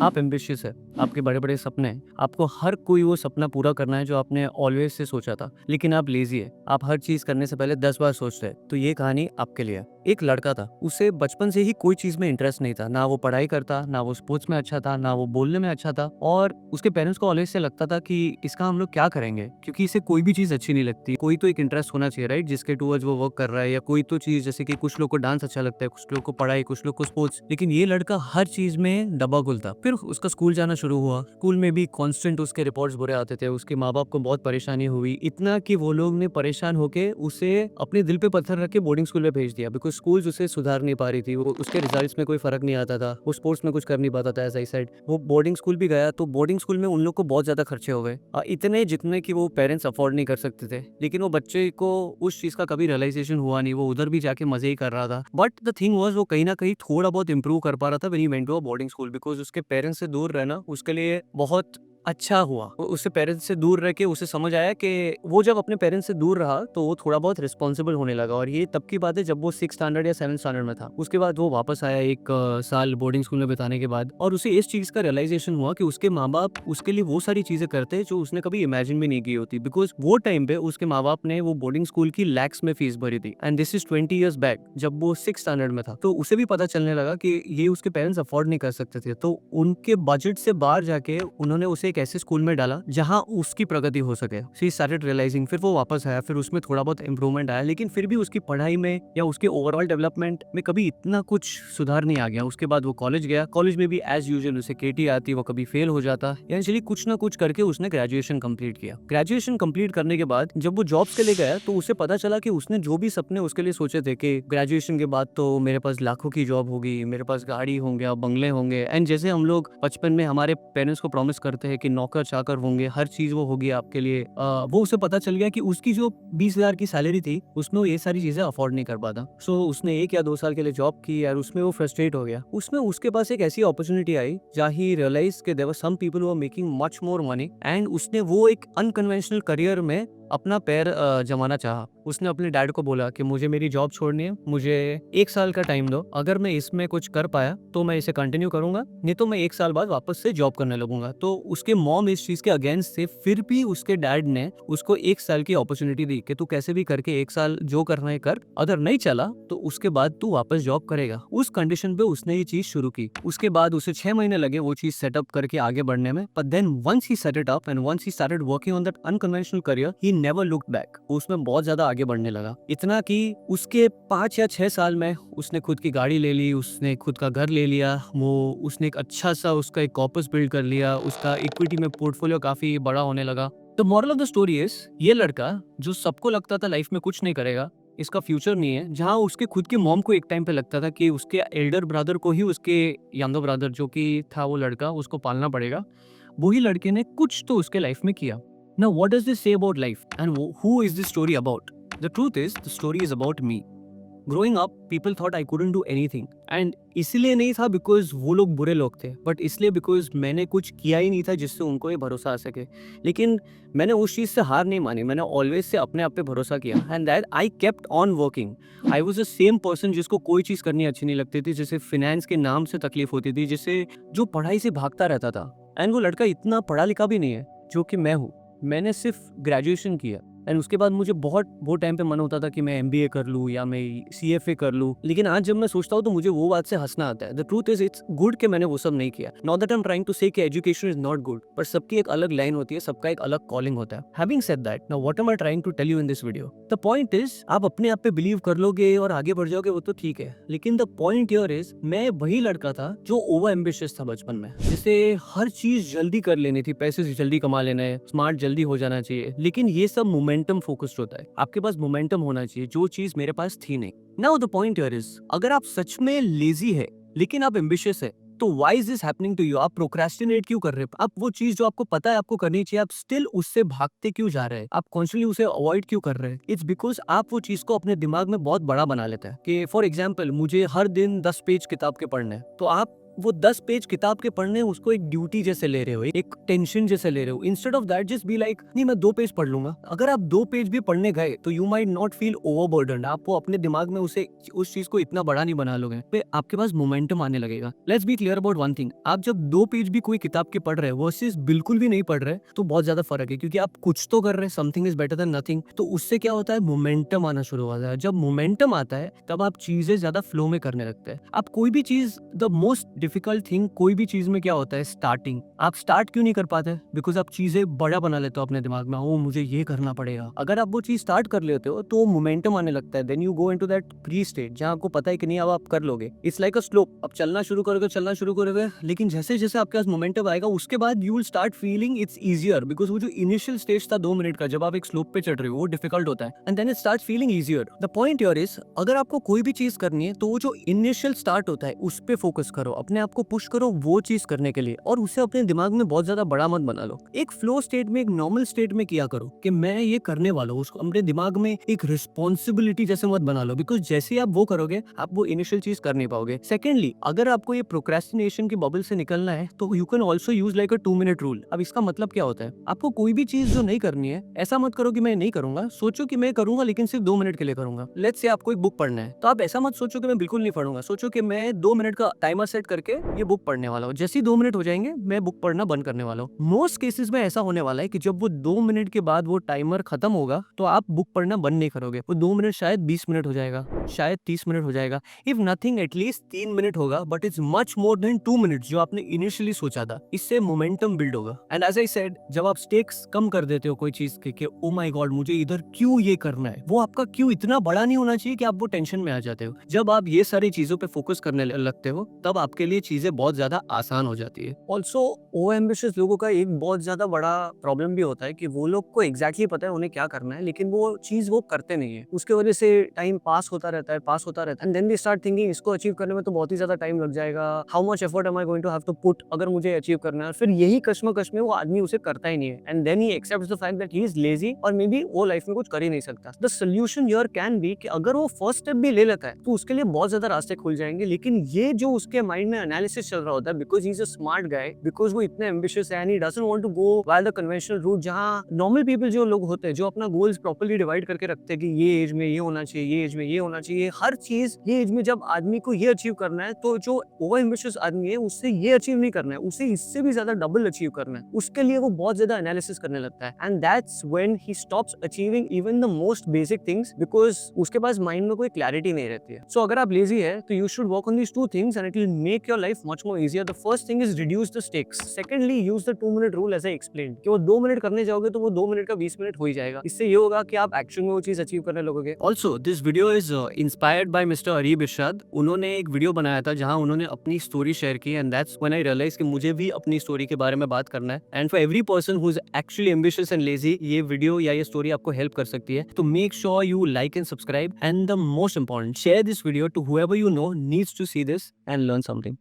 आप एम्बिशियस है, आपके बड़े-बड़े सपने हैं, आपको हर कोई वो सपना पूरा करना है जो आपने ऑलवेज़ से सोचा था, लेकिन आप लेज़ी है, आप हर चीज़ करने से पहले 10 बार सोचते हैं, तो ये कहानी आपके लिए है। एक लड़का था, उसे बचपन से ही कोई चीज़ में इंटरेस्ट नहीं था, ना वो पढ़ाई करता, ना वो स्पोर्ट्स में अच्छा था, ना वो बोलने में अच्छा था और उसके पेरेंट्स को ऑलवेज़ से लगता था कि इसका हम लोग क्या करेंगे? क्योंकि इसे कोई भी चीज़ अच्छी नहीं लगती, कोई तो एक इंटरेस्ट होना चाहिए राइट? जिसके टुवर्ड्स वो वर्क कर रहा है या कोई तो चीज़ जैसे कि कुछ लोग को डांस अच्छा लगता है, कुछ लोग को पढ़ाई, कुछ लोग को स्पोर्ट्स, लेकिन ये लड़का हर चीज़ में डब्बा-गुल था। फिर उसका स्कूल जाना शुरू हुआ, स्कूल में भी कांस्टेंट उसके रिपोर्ट्स बुरे आते थे, उसके माँ-बाप को बहुत परेशानी हुई, इतना कि वो लोग ने परेशान होके उसे अपने दिल पे पत्थर रख के बोर्डिंग स्कूल में भेज दिया बिकॉज़ स्कूल्स उसे सुधार नहीं पा रही थी, वो उसके रिजल्ट्स में कोई फ़र्क नहीं आता था, वो स्पोर्ट्स में कुछ कर नहीं पाता था एज़ आई सेड। वो बोर्डिंग स्कूल भी गया तो बोर्डिंग स्कूल में उन लोग को बहुत ज़्यादा खर्चे हो गए इतने जितने कि वो पेरेंट्स अफोर्ड नहीं कर सकते थे। लेकिन वो बच्चे को उस चीज़ का कभी रियलाइज़ेशन हुआ नहीं, वो उधर भी जाके मज़े ही कर रहा था। बट द थिंग वाज़ वो कहीं न कहीं थोड़ा बहुत इम्प्रूव कर पा रहा था when he went to a boarding school because उसके पेरेंट्स से दूर रहना उसके लिए बहुत अच्छा हुआ। उससे पेरेंट्स से दूर रह के उसे समझ आया कि वो जब अपने पेरेंट्स से दूर रहा तो वो थोड़ा बहुत रिस्पॉन्सिबल होने लगा और ये तब की बात है जब वो 6th स्टैंडर्ड या 7th स्टैंडर्ड में था। उसके बाद वो वापस आया एक साल बोर्डिंग स्कूल में बिताने के बाद और उसे इस चीज़ का रियलाइज़ेशन हुआ कि उसके माँ-बाप उसके लिए वो सारी चीज़ें करते हैं जो उसने कभी इमेजिन भी नहीं की होती बिकॉज़ वो टाइम पे उसके माँ-बाप ने वो बोर्डिंग स्कूल की लैक्स में फीस भरी थी and this is 20 years back जब वो 6th स्टैंडर्ड में था। तो उसे भी पता चलने लगा कि ये उसके पेरेंट्स अफोर्ड नहीं कर सकते थे। तो उनके बजट से बाहर जाके उन्होंने उसे एक ऐसे स्कूल में डाला जहां उसकी प्रगति हो सके। शी स्टार्टेड रियलाइजिंग फिर वो वापस आया, फिर उसमें थोड़ा बहुत इंप्रूवमेंट आया लेकिन फिर भी उसकी पढ़ाई में या उसके ओवरऑल डेवलपमेंट में कभी इतना कुछ सुधार नहीं आ गया। उसके बाद वो कॉलेज गया, कॉलेज में भी एज यूजुअल उसे केटी आती, वो कभी फेल हो जाता, एक्चुअली कुछ ना कुछ करके उसने ग्रेजुएशन कंप्लीट किया। ग्रेजुएशन कंप्लीट करने के बाद जब वो जॉब्स के लिए गया तो उसे पता चला कि उसने जो भी सपने उसके लिए सोचे थे कि ग्रेजुएशन के बाद तो मेरे पास लाखों की जॉब होगी, मेरे पास गाड़ी होंगे, बंगले होंगे एंड जैसे हम लोग बचपन में हमारे पेरेंट्स को प्रॉमिस करते हैं कि नौकर चाकर होंगे, हर चीज वो होगी आपके लिए, वो उसे पता चल गया कि उसकी जो 20,000 की सैलरी थी उसमें वो ये सारी चीजें अफोर्ड नहीं कर पाता। सो उसने 1 या 2 साल के लिए जॉब की और उसमें वो फ्रस्ट्रेट हो गया। उसमें उसके पास एक ऐसी अपॉर्चुनिटी आई जहाँ ही रियलाइज के there were some people who are making much more money and उसने वो एक अनकन्वेंशनल करियर में अपना पैर जमाना चाहा। उसने अपने डैड को बोला कि मुझे मेरी जॉब छोड़नी है, मुझे 1 साल का टाइम दो, अगर मैं इसमें कुछ कर पाया तो मैं इसे कंटिन्यू करूंगा, नहीं तो मैं 1 साल बाद वापस से जॉब करने लगूंगा। तो उसके मॉम इस चीज के अगेंस्ट थे, फिर भी उसके डैड ने उसको 1 साल की अपॉर्चुनिटी दी कि तू कैसे भी करके 1 साल जो करना है कर, अगर नहीं चला तो उसके बाद तू वापस जॉब करेगा। उस कंडीशन पे उसने ये चीज शुरू की। उसके बाद उसे 6 महीने लगे वो चीज सेटअप करके आगे बढ़ने में, but then once he set it up and once he started working on that unconventional career he never looked back. उसमें बहुत ज्यादा आगे बढ़ने लगा, इतना कि उसके 5 या 6 साल में उसने खुद की गाड़ी ले ली, उसने खुद का घर ले लिया, वो उसने एक अच्छा सा उसका एक कॉर्पस बिल्ड कर लिया, उसका इक्विटी में पोर्टफोलियो काफी बड़ा होने लगा। The moral of the story is ये लड़का जो सबको लगता था लाइफ में कुछ नहीं करेगा, इसका फ्यूचर नहीं है, जहां उसके खुद के मॉम को एक टाइम पे लगता था कि उसके एल्डर ब्रदर को ही उसके यंगर ब्रदर जो कि था वो लड़का उसको पालना पड़ेगा, वही लड़के ने कुछ तो उसके लाइफ में किया। Now, what does this say about life? And who is this story about? The truth is, the story is about me. Growing up, people thought I couldn't do anything. And इसलिए नहीं था because वो लोग बुरे लोग थे, but इसलिए because मैंने कुछ किया ही नहीं था जिससे उनको ये भरोसा आ सके। लेकिन मैंने उस चीज़ से हार नहीं मानी, मैंने ऑलवेज से अपने आप पे भरोसा किया and that I kept on working. I was the same person जिसको कोई चीज़ करनी अच्छी नहीं लगती थी, जिसे फिनेंस के नाम से तकलीफ होती थी, जिसे जो पढ़ाई से भागता रहता था। एंड वो लड़का इतना पढ़ा लिखा भी नहीं है जो कि मैं हूँ। मैंने सिर्फ ग्रेजुएशन किया एंड उसके बाद मुझे बहुत टाइम पे मन होता था कि मैं एमबीए कर लूँ या मैं सीएफए कर लूँ, लेकिन आज जब मैं सोचता हूँ तो मुझे वो बात से हंसना आता है। The truth is it's good कि मैंने वो सब नहीं किया। Not that I am trying to say कि एजुकेशन इज नॉट गुड, पर सबकी एक अलग लाइन होती है, सबका एक अलग कॉलिंग होता है। Having said that, now what am I trying to tell you in this video? The point is आप अपने आप पे बिलीव कर लोगे और आगे बढ़ जाओगे वो तो ठीक है, लेकिन द पॉइंट हियर इज मैं वही लड़का था जो ओवर एम्बिशियस था बचपन में, जिसे हर चीज जल्दी कर लेनी थी, पैसे जल्दी कमा लेने, स्मार्ट जल्दी हो जाना चाहिए। लेकिन ये सब मोमेंटम फोकस्ड होता है, आपके पास मोमेंटम होना चाहिए, जो चीज मेरे पास थी नहीं। Now the point here is अगर आप सच में लेजी है लेकिन आप एम्बिशियस है तो why is this happening to you? आप प्रोक्रेस्टिनेट क्यों कर रहे हो? आप वो चीज जो आपको पता है आपको करनी चाहिए, आप स्टिल उससे भागते क्यों जा रहे हैं? आप कॉन्स्टेंटली उसे अवॉइड क्यों कर रहे हैं? इट्स बिकॉज आप वो चीज को अपने दिमाग में बहुत बड़ा बना लेते हैं कि फॉर एग्जाम्पल मुझे हर दिन 10 पेज किताब के पढ़ने हैं, तो आप वो 10 पेज किताब के पढ़ने उसको एक ड्यूटी जैसे ले रहे हो, एक टेंशन जैसे ले रहे हो। Instead of that just be like नहीं मैं 2 पेज पढ़ लूंगा। अगर आप 2 पेज भी पढ़ने गए तो यू माइट नॉट फील ओवरबर्डन्ड। आप वो अपने दिमाग में उस चीज को इतना बड़ा नहीं बना लोगे, पे आपके पास मोमेंटम आने लगेगा। Let's be clear about one thing, आप जब 2 पेज भी कोई किताब के पढ़ रहे हो वर्सेस बिल्कुल भी नहीं पढ़ रहे तो बहुत ज्यादा फर्क है, क्योंकि आप कुछ तो कर रहे हैं, something is better than nothing. तो उससे क्या होता है, मोमेंटम आना शुरू होता है। जब मोमेंटम आता है तब आप चीजें ज्यादा फ्लो में करने लगते हैं। आप कोई भी चीज, द मोस्ट डिफिकल्ट थिंग कोई भी चीज में क्या होता है, स्टार्टिंग। आप स्टार्ट क्यों नहीं कर पाते, बिकॉज आप चीजें बड़ा बना लेते हो अपने दिमाग में, ओ मुझे ये करना पड़ेगा। अगर आप वो चीज स्टार्ट कर लेते हो तो मोमेंटम आने लगता है, then you go into that pre state जहां आपको पता है कि नहीं अब आप कर लोगे। इट्स लाइक अ स्लोप, अब चलना शुरू करोगे, लेकिन जैसे जैसे आपके पास मोमेंटम आएगा उसके बाद you will start feeling it's easier, because वो जो इनिशियल स्टेज था 2 मिनट का जब आप एक स्लोप पे चढ़ रहे हो वो डिफिकल्ट होता है, and then it start feeling easier. The point here is, अगर आपको कोई भी चीज करनी है तो वो जो इनिशियल स्टार्ट होता है उस पे फोकस करो, अपने आप को पुश करो वो चीज करने के लिए, और उसे अपने दिमाग में बहुत ज्यादा बड़ा मत बना लो। एक फ्लो स्टेट में, एक नॉर्मल स्टेट में किया करो कि मैं ये करने वाला हूँ, उसको अपने दिमाग में एक रिस्पॉन्सिबिलिटी जैसे मत बना लो, बिकॉज जैसे आप वो करोगे आप वो इनिशियल चीज कर नहीं पाओगे। सेकेंडली, अगर आपको ये प्रोक्रेस्टिनेशन की बबल से निकलना है तो you can also use like a 2 minute rule. अब इसका मतलब क्या होता है, आपको कोई भी चीज जो नहीं करनी है ऐसा मत करो कि मैं नहीं करूंगा, सोचो कि मैं करूंगा लेकिन सिर्फ 2 मिनट के लिए करूंगा। लेट्स से आपको एक बुक पढ़ना है तो आप ऐसा मत सोचो कि मैं बिल्कुल नहीं पढ़ूंगा, सोचो कि मैं 2 मिनट का टाइमर सेट करके ये बुक पढ़ने वाला हूँ। जैसे ही 2 मिनट हो जाएंगे मैं बुक पढ़ना बंद करने वाला हूँ। मोस्ट केसेस में ऐसा होने वाला है कि जब वो 2 मिनट के बाद वो टाइमर खत्म होगा तो आप बुक पढ़ना बंद नहीं करोगे। वो 2 मिनट शायद 20 मिनट हो जाएगा, शायद 30 मिनट हो जाएगा, इफ नथिंग एटलीस्ट 3 मिनट होगा, but it's much more than 2 minute जो आपने इनिशियली सोचा था। इससे मोमेंटम बिल्ड होगा। एंड एज आई सेड, जब आप स्टेक्स कम कर देते हो कोई चीज के, ओ माय गॉड मुझे इधर क्यों ये करना है, वो आपका क्यों इतना बड़ा नहीं होना चाहिए कि आप वो टेंशन में आ जाते हो। जब आप ये सारी चीजों पे फोकस करने लगते हो तब आपके लिए चीजें बहुत ज्यादा आसान हो जाती है। ऑल्सो ओ एम्बिशियस लोगों का एक बहुत ज्यादा बड़ा प्रॉब्लम भी होता है कि वो लोग को एग्जैक्टली पता है उन्हें क्या करना है, लेकिन वो चीज वो करते नहीं है। उसके वजह से टाइम पास होता रहता है, and then they start thinking इसको अचीव करने में तो बहुत ही ज्यादा टाइम लग जाएगा, how much effort am I going to have to put अगर मुझे अचीव करना है। फिर यही कश्मकश में वो आदमी उसे करता ही नहीं है, and then he accepts the fact that he is lazy और मे बी वो लाइफ में कुछ कर ही नहीं सकता। The solution here can be कि अगर वो फर्स्ट स्टेप भी ले लेता है तो उसके लिए बहुत ज्यादा रास्ते खुल जाएंगे, लेकिन ये जो उसके माइंड में एनालिसिस चल रहा होता है, because he is a smart guy, because वो इतने एम्बिशियस है and he doesn't want to go by the conventional route, जहां नॉर्मल पीपल जो लोग होते हैं जो अपना गोल्स प्रॉपर्ली डिवाइड करके रखते हैं कि ये एज में ये होना चाहिए, ये एज में ये होना चाहिए, हर चीज ये एज में जब आदमी को ये अचीव करना है, तो जो ओवर एम्बिशियस आदमी है उससे ये अचीव नहीं करना है, उसे इससे भी ज्यादा डबल अचीव करना है। उसके लिए वो बहुत ज्यादा एनालिसिस करने लगता है, and that's when he stops achieving even the most basic things, because उसके पास माइंड में कोई क्लैरिटी नहीं रहती है। सो अगर आप लेजी है तो you should work on these 2 things and it will make your life much more easier. The first thing is reduce the stakes, secondly use the 2 minute rule as I explained, कि वो 2 minute करने जाओगे तो वो 2 minute का 20 minute हो ही जाएगा। इससे ये होगा कि आप एक्शन में वो चीज अचीव करने लगोगे। Also this video is inspired by mister Arib Irshad. उन्होंने एक वीडियो बनाया था जहां उन्होंने अपनी स्टोरी शेयर की, and that's when I realize कि मुझे भी अपनी स्टोरी के बारे में बात करना है। And for every person who is actually ambitious and lazy, ये वीडियो या ये स्टोरी आपको हेल्प कर सकती है। तो make sure you like and subscribe, and the most important, share this video to whoever you know needs to see this and learn something.